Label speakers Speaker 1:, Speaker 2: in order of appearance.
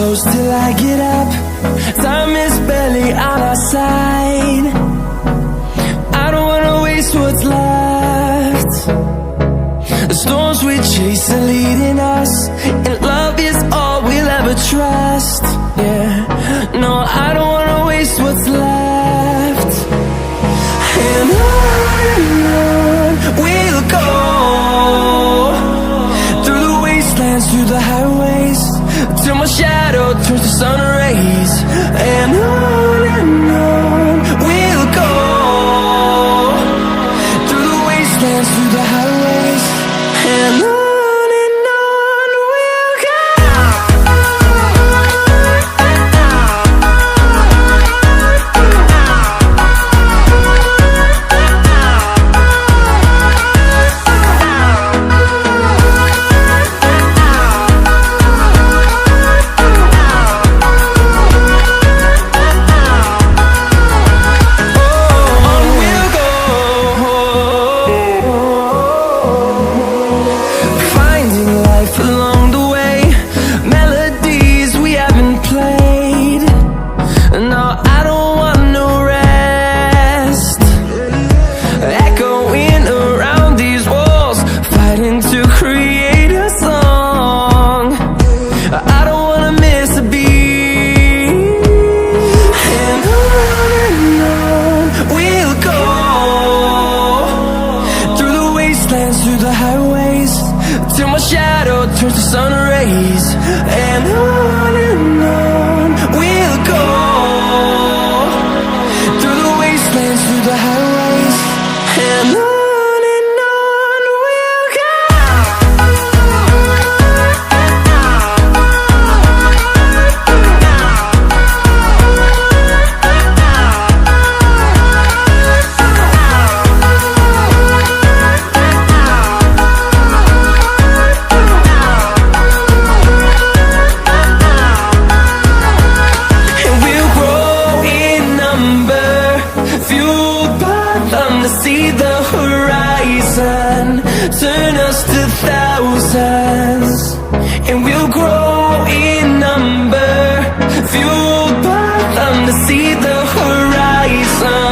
Speaker 1: close till I get up. Time is barely on our side. I don't wanna waste what's left. The storms we chase are leading us, and love is all we'll ever trust. Yeah, no, I don't wanna waste what's left. And on we'll go, through the wastelands, through the highways, till my shadow turns to sun rays. And on we'll go, through the wastelands, through the highways, and on we'll go. Through the highways, till my shadow turns to sun rays. And on we'll go, through the wastelands, through the highways, and on we'll go. See the horizon turn us to thousands, and we'll grow in number, fueled by them to see the horizon.